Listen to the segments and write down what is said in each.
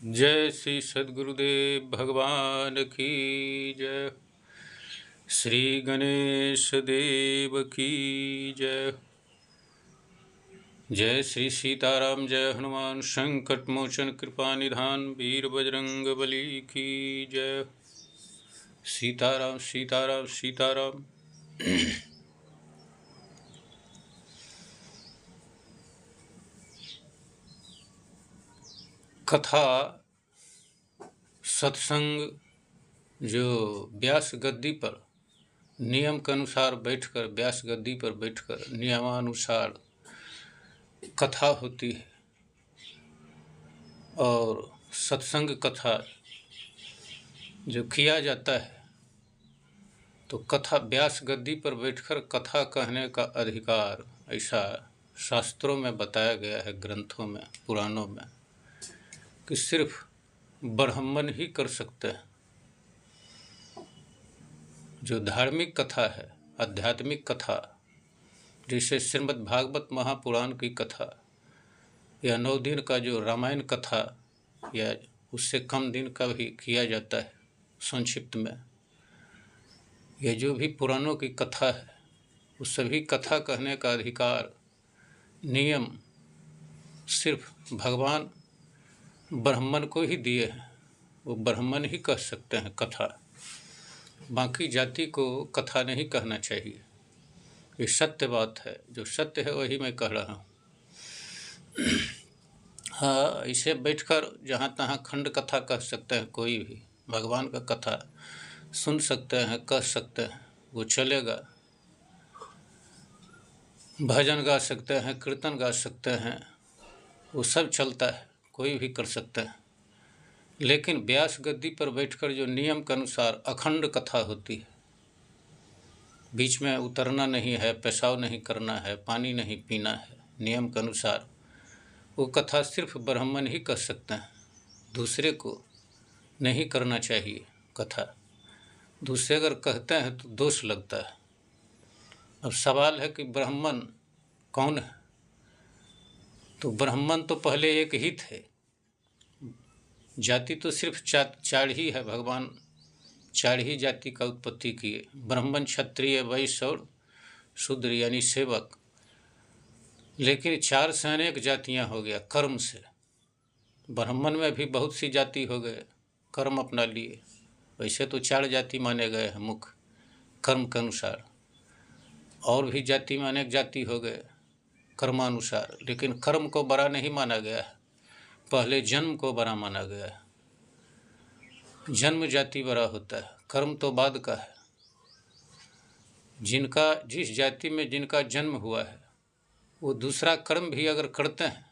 जय श्री सद्गुरुदेव भगवान की जय। श्री गणेश देव की जय। जय श्री सीताराम जय हनुमान संकट मोचन कृपा निधान वीर बजरंग बली की जय। सीताराम सीताराम सीताराम। कथा सत्संग जो व्यास गद्दी पर नियम के अनुसार बैठकर, व्यास गद्दी पर बैठकर नियमानुसार कथा होती है। और सत्संग कथा जो किया जाता है, तो कथा व्यास गद्दी पर बैठकर कथा कहने का अधिकार ऐसा शास्त्रों में बताया गया है, ग्रंथों में, पुराणों में, कि सिर्फ ब्राह्मण ही कर सकते हैं। जो धार्मिक कथा है, आध्यात्मिक कथा, जैसे श्रीमद् भागवत महापुराण की कथा या 9 दिन का जो रामायण कथा या उससे कम दिन का भी किया जाता है संक्षिप्त में, यह जो भी पुराणों की कथा है, उस सभी कथा कहने का अधिकार, नियम सिर्फ भगवान ब्राह्मण को ही दिए हैं। वो ब्राह्मण ही कह सकते हैं कथा, बाकी जाति को कथा नहीं कहना चाहिए। ये सत्य बात है, जो सत्य है वही मैं कह रहा हूँ। हाँ, इसे बैठकर जहाँ तहाँ खंड कथा कह सकते हैं, कोई भी भगवान का कथा सुन सकते हैं, कह सकते हैं, वो चलेगा। भजन गा सकते हैं, कीर्तन गा सकते हैं, वो सब चलता है, कोई भी कर सकता है। लेकिन व्यास गद्दी पर बैठकर जो नियम के अनुसार अखंड कथा होती है, बीच में उतरना नहीं है, पेशाब नहीं करना है, पानी नहीं पीना है, नियम के अनुसार, वो कथा सिर्फ ब्राह्मण ही कर सकते हैं। दूसरे को नहीं करना चाहिए कथा। दूसरे अगर कहते हैं तो दोष लगता है। अब सवाल है कि ब्राह्मण कौन है? तो ब्राह्मण तो पहले एक ही थे। जाति तो सिर्फ चार ही है, भगवान 4 ही जाति का उत्पत्ति किए, ब्राह्मण, क्षत्रिय, वैश्य और शूद्र यानी सेवक। लेकिन 4 से अनेक जातियाँ हो गया कर्म से। ब्राह्मण में भी बहुत सी जाति हो गए, कर्म अपना लिए। वैसे तो 4 जाति माने गए हैं मुख्य कर्म के अनुसार, और भी जाति में अनेक जाति हो गए कर्मानुसार, लेकिन कर्म को बड़ा नहीं माना गया है। पहले जन्म को बड़ा माना गया है। जन्म जाति बड़ा होता है, कर्म तो बाद का है। जिनका जिस जाति में जिनका जन्म हुआ है, वो दूसरा कर्म भी अगर करते हैं,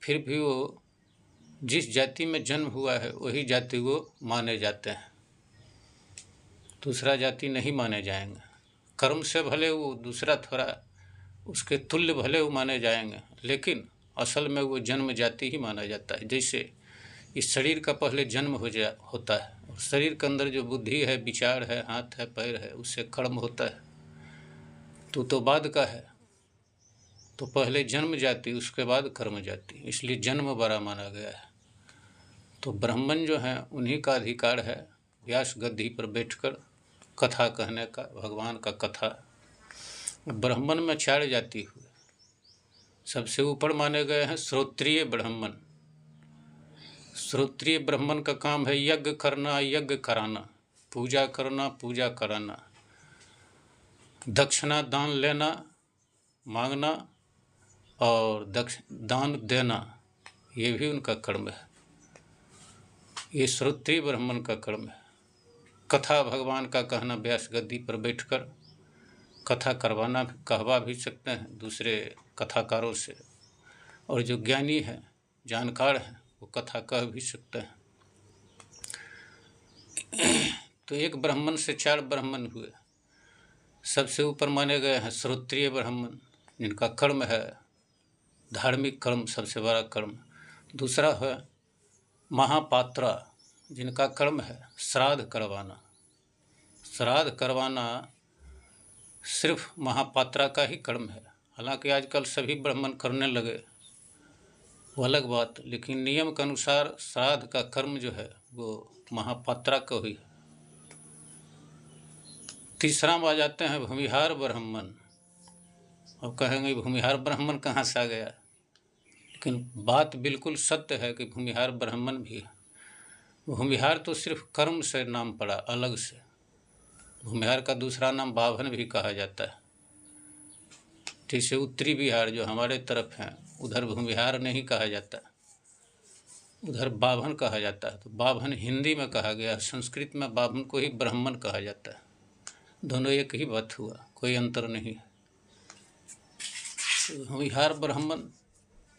फिर भी वो जिस जाति में जन्म हुआ है वही जाति वो माने जाते हैं, दूसरा जाति नहीं माने जाएंगे। कर्म से भले वो दूसरा थोड़ा उसके तुल्य भले वो माने जाएंगे, लेकिन असल में वो जन्म जाति ही माना जाता है। जैसे इस शरीर का पहले जन्म होता है, और शरीर के अंदर जो बुद्धि है, विचार है, हाथ है, पैर है, उससे कर्म होता है, तो बाद का है। तो पहले जन्म जाति, उसके बाद कर्म जाति, इसलिए जन्म बड़ा माना गया है। तो ब्राह्मण जो हैं उन्हीं का अधिकार है व्यास गद्दी पर बैठकर कथा कहने का, भगवान का कथा। ब्राह्मण में 4 जाति हुए। सबसे ऊपर माने गए हैं श्रोत्रिय ब्राह्मण। श्रोत्रिय ब्राह्मण का काम है यज्ञ करना, यज्ञ कराना, पूजा करना, पूजा कराना, दक्षिणा दान लेना, मांगना, और दान देना, ये भी उनका कर्म है। ये श्रोत्रिय ब्राह्मण का कर्म है। कथा भगवान का कहना, व्यास गद्दी पर बैठकर कथा करवाना, कहवा भी सकते हैं दूसरे कथाकारों से, और जो ज्ञानी है, जानकार है, वो कथा कह भी सकते हैं। तो एक ब्राह्मण से 4 ब्राह्मण हुए। सबसे ऊपर माने गए हैं श्रोत्रिय ब्राह्मण, जिनका कर्म है धार्मिक कर्म, सबसे बड़ा कर्म। दूसरा है महापात्रा, जिनका कर्म है श्राद्ध करवाना। श्राद्ध करवाना सिर्फ महापात्रा का ही कर्म है। हालांकि आजकल सभी ब्राह्मण करने लगे, वो अलग बात, लेकिन नियम के अनुसार श्राद्ध का कर्म जो है वो महापात्रा को ही है। तीसरा में आ जाते हैं भूमिहार ब्राह्मण। अब कहेंगे भूमिहार ब्राह्मण कहाँ से आ गया, लेकिन बात बिल्कुल सत्य है कि भूमिहार ब्राह्मण भी है। भूमिहार तो सिर्फ कर्म से नाम पड़ा अलग से। भूमिहार का दूसरा नाम बाभन भी कहा जाता है। जैसे उत्तरी बिहार जो हमारे तरफ है उधर भूमिहार नहीं कहा जाता, उधर बाभन कहा जाता है। तो बाभन हिंदी में कहा गया, संस्कृत में बाभन को ही ब्राह्मण कहा जाता है। दोनों एक ही बात हुआ, कोई अंतर नहीं है। तो भूमिहार ब्राह्मण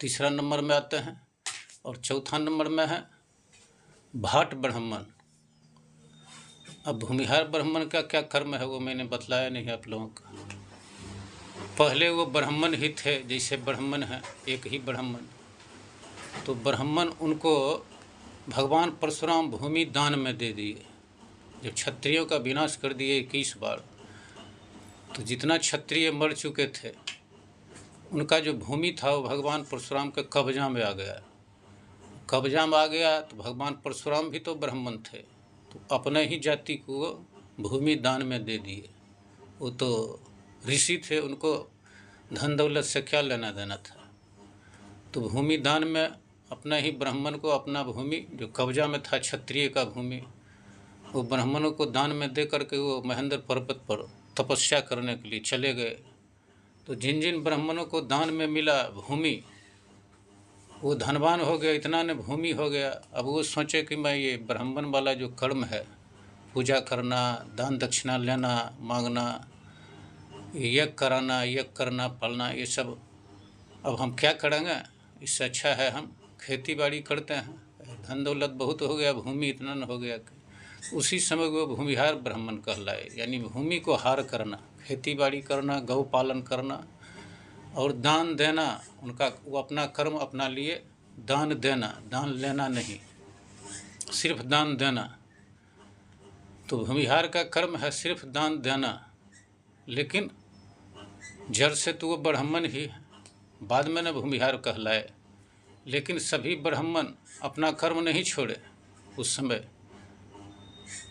तीसरा नंबर में आते हैं। और चौथा नंबर में है भाट ब्राह्मण। अब भूमिहार ब्राह्मण का क्या कर्म है वो मैंने बतलाया नहीं आप लोगों को। पहले वो ब्राह्मण ही थे, जैसे ब्राह्मण है एक ही ब्राह्मण। तो ब्राह्मण उनको भगवान परशुराम भूमि दान में दे दिए। जब क्षत्रियों का विनाश कर दिए 21 बार, तो जितना क्षत्रिय मर चुके थे उनका जो भूमि था वो भगवान परशुराम के कब्जा में आ गया। कब्जा में आ गया तो भगवान परशुराम भी तो ब्राह्मण थे, तो अपने ही जाति को भूमि दान में दे दिए। वो तो ऋषि थे, उनको धन दौलत से क्या लेना देना था। तो भूमि दान में अपना ही ब्राह्मण को अपना भूमि जो कब्जा में था क्षत्रिय का भूमि, वो ब्राह्मणों को दान में दे करके वो महेंद्र पर्वत पर तपस्या करने के लिए चले गए। तो जिन जिन ब्राह्मणों को दान में मिला भूमि, वो धनवान हो गया, इतना ने भूमि हो गया। अब वो सोचे कि मैं ये ब्राह्मण वाला जो कर्म है, पूजा करना, दान दक्षिणा लेना, मांगना, यज्ञ कराना, यज्ञ करना, पालना, ये सब अब हम क्या करेंगे, इससे अच्छा है हम खेती बाड़ी करते हैं। धन दौलत बहुत हो गया, भूमि इतना न हो गया कि उसी समय वो भूमिहार ब्राह्मण कहलाए। यानी भूमि को हार करना, खेती बाड़ी करना, गौ पालन करना और दान देना। उनका वो अपना कर्म अपना लिए दान देना, दान लेना नहीं, सिर्फ दान देना। तो भूमिहार का कर्म है सिर्फ दान देना, लेकिन जड़ से तो वो ब्राह्मण ही है, बाद में न भूमिहार कहलाए। लेकिन सभी ब्राह्मण अपना कर्म नहीं छोड़े। उस समय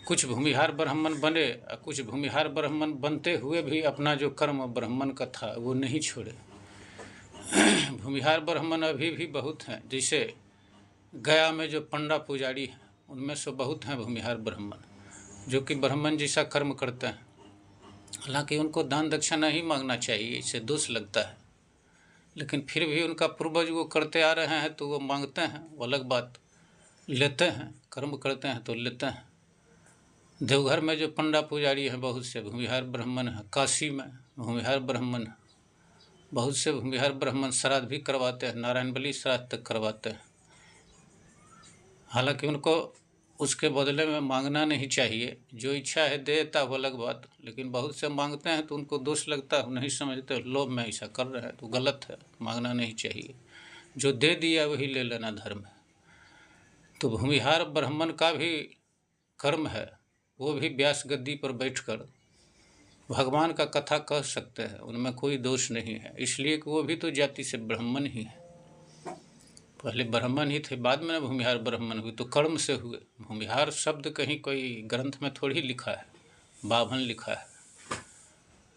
कुछ भूमिहार ब्राह्मण बने और कुछ भूमिहार ब्राह्मण बनते हुए भी अपना जो कर्म ब्राह्मण का था वो नहीं छोड़े। भूमिहार ब्राह्मण अभी भी बहुत हैं। जैसे गया में जो पंडा पुजारी हैं उनमें से बहुत हैं भूमिहार ब्राह्मण, जो कि ब्राह्मण जैसा कर्म करते हैं। हालांकि उनको दान दक्षिणा ही मांगना चाहिए, इससे दोष लगता है, लेकिन फिर भी उनका पूर्वज वो करते आ रहे हैं तो वो मांगते हैं, वो अलग बात। लेते हैं, कर्म करते हैं तो लेते हैं। देवघर में जो पंडा पुजारी हैं बहुत से भूमिहार ब्राह्मण हैं। काशी में भूमिहार ब्राह्मण हैं। बहुत से भूमिहार ब्राह्मण श्राद्ध भी करवाते हैं, नारायण बलि श्राद्ध तक करवाते हैं। हालांकि उनको उसके बदले में मांगना नहीं चाहिए, जो इच्छा है देता वो अलग बात। लेकिन बहुत से मांगते हैं तो उनको दोष लगता है, नहीं समझते, लोभ में ऐसा कर रहे हैं तो गलत है, मांगना नहीं चाहिए। जो दे दिया वही ले लेना धर्म है। तो भूमिहार ब्राह्मण का भी कर्म है, वो भी व्यास गद्दी पर बैठकर भगवान का कथा कह सकते हैं, उनमें कोई दोष नहीं है। इसलिए कि वो भी तो जाति से ब्राह्मण ही है। पहले ब्राह्मण ही थे, बाद में भूमिहार ब्राह्मण हुए, तो कर्म से हुए। भूमिहार शब्द कहीं कोई ग्रंथ में थोड़ी लिखा है, बाभन लिखा है।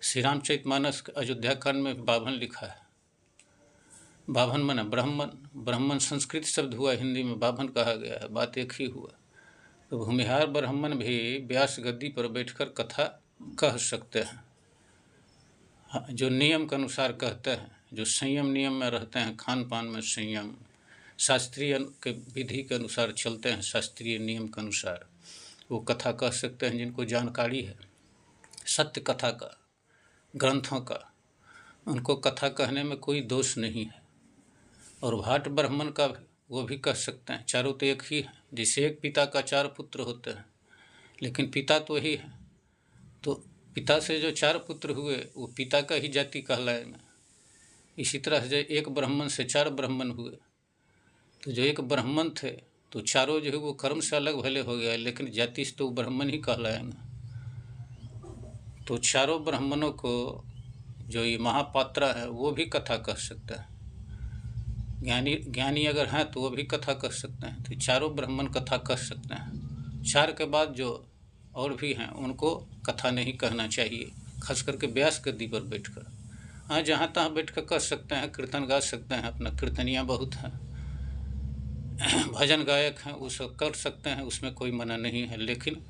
श्री रामचरितमानस अयोध्या कांड में बाभन लिखा है। बाभन माने ब्राह्मण, ब्राह्मण संस्कृत शब्द हुआ, हिंदी में बाभन कहा गया है, बात एक ही हुआ। तो भूमिहार ब्राह्मण भी व्यास गद्दी पर बैठकर कथा कह सकते हैं, जो नियम के अनुसार कहते हैं, जो संयम नियम में रहते हैं, खान पान में संयम, शास्त्रीय के विधि के अनुसार चलते हैं, शास्त्रीय नियम के अनुसार वो कथा कह सकते हैं। जिनको जानकारी है सत्य कथा का, ग्रंथों का, उनको कथा कहने में कोई दोष नहीं है। और भाट ब्राह्मण का वो भी कह सकते हैं। चारों तो एक ही है, जैसे एक पिता का 4 पुत्र होते हैं, लेकिन पिता तो ही है। तो पिता से जो 4 पुत्र हुए वो पिता का ही जाति कहलाएंगे। इसी तरह से एक ब्राह्मण से 4 ब्राह्मण हुए, तो जो एक ब्राह्मण थे तो चारों जो है वो कर्म से अलग भले हो गया, लेकिन जाति से तो ब्राह्मण ही कहलाएंगे। तो चारों ब्राह्मणों को जो ये महापात्रा है वो भी कथा कह सकता है। ज्ञानी अगर हैं तो वो भी कथा कर सकते हैं। तो चारों ब्राह्मण कथा कर सकते हैं। 4 के बाद जो और भी हैं उनको कथा नहीं कहना चाहिए, खास करके व्यास गद्दी पर बैठकर। हाँ, जहाँ तहाँ बैठ कर सकते हैं, कीर्तन गा सकते हैं, अपना कीर्तनियाँ बहुत हैं, भजन गायक हैं, वो सब कर सकते हैं, उसमें कोई मना नहीं है। लेकिन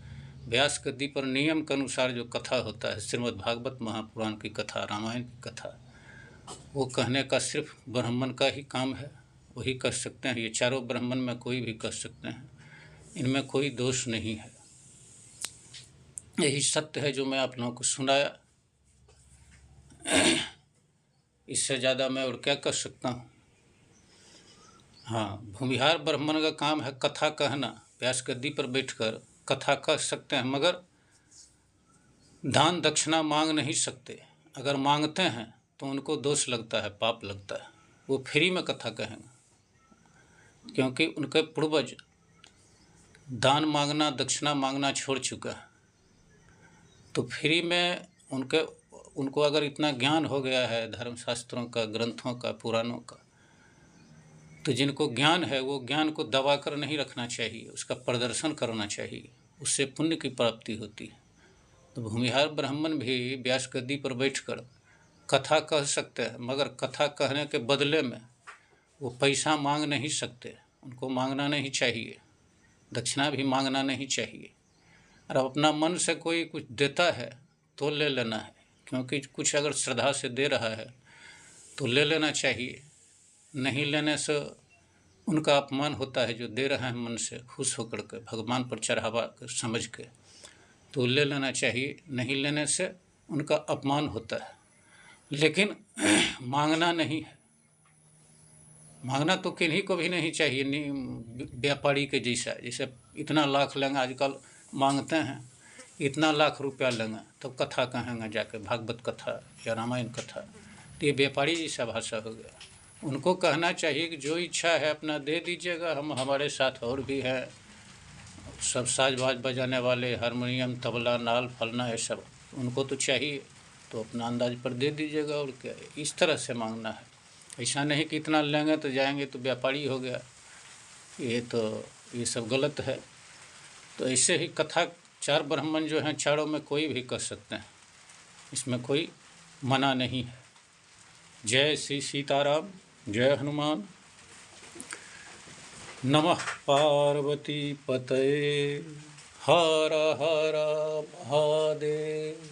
व्यास गद्दी पर नियम के अनुसार जो कथा होता है, श्रीमद् भागवत महापुराण की कथा, रामायण की कथा, वो कहने का सिर्फ ब्राह्मण का ही काम है, वही कर सकते हैं। ये चारों ब्राह्मण में कोई भी कर सकते हैं, इनमें कोई दोष नहीं है। यही सत्य है जो मैं आप लोगों को सुनाया। इससे ज़्यादा मैं और क्या कर सकता हूँ। हाँ, भूमिहार ब्राह्मण का काम है कथा कहना। व्यास गद्दी पर बैठकर कथा कह सकते हैं, मगर दान दक्षिणा मांग नहीं सकते। अगर मांगते हैं तो उनको दोष लगता है, पाप लगता है। वो फ्री में कथा कहेंगे, क्योंकि उनके पूर्वज दान मांगना दक्षिणा मांगना छोड़ चुका है। तो फ्री में उनको अगर इतना ज्ञान हो गया है धर्मशास्त्रों का, ग्रंथों का, पुराणों का, तो जिनको ज्ञान है वो ज्ञान को दबा कर नहीं रखना चाहिए, उसका प्रदर्शन करना चाहिए, उससे पुण्य की प्राप्ति होती है। तो भूमिहार ब्राह्मण भी व्यास गद्दी पर बैठकर कथा कह सकते हैं, मगर कथा कहने के बदले में वो पैसा मांग नहीं सकते, उनको मांगना नहीं चाहिए, दक्षिणा भी मांगना नहीं चाहिए। और अपना मन से कोई कुछ देता है तो ले लेना है, क्योंकि कुछ अगर श्रद्धा से दे रहा है तो ले लेना चाहिए। नहीं लेने से उनका अपमान होता है, जो दे रहे हैं मन से खुश होकर के, भगवान पर चढ़ावा समझ के, तो ले लेना चाहिए। नहीं लेने से उनका अपमान होता है। लेकिन मांगना नहीं है, मांगना तो किन्हीं को भी नहीं चाहिए, व्यापारी के जैसा। जैसे इतना लाख लेंगे, आजकल मांगते हैं इतना लाख रुपया लेंगे तो कथा कहेंगे जाके, भागवत कथा या रामायण कथा, तो ये व्यापारी जैसा भाषा हो गया। उनको कहना चाहिए कि जो इच्छा है अपना दे दीजिएगा, हमारे साथ और भी है, सब साज बजाने वाले, हारमोनियम, तबला, नाल, फलना, ये सब उनको तो चाहिए, तो अपना अंदाज पर दे दीजिएगा। और क्या है, इस तरह से मांगना है। ऐसा नहीं कि इतना लेंगे तो जाएंगे तो व्यापारी हो गया, ये सब गलत है। तो ऐसे ही कथा 4 ब्राह्मण जो हैं, चारों में कोई भी कर सकते हैं, इसमें कोई मना नहीं है। जय श्री सीताराम, जय हनुमान, नमः पार्वती पतये, हर हर महादेव।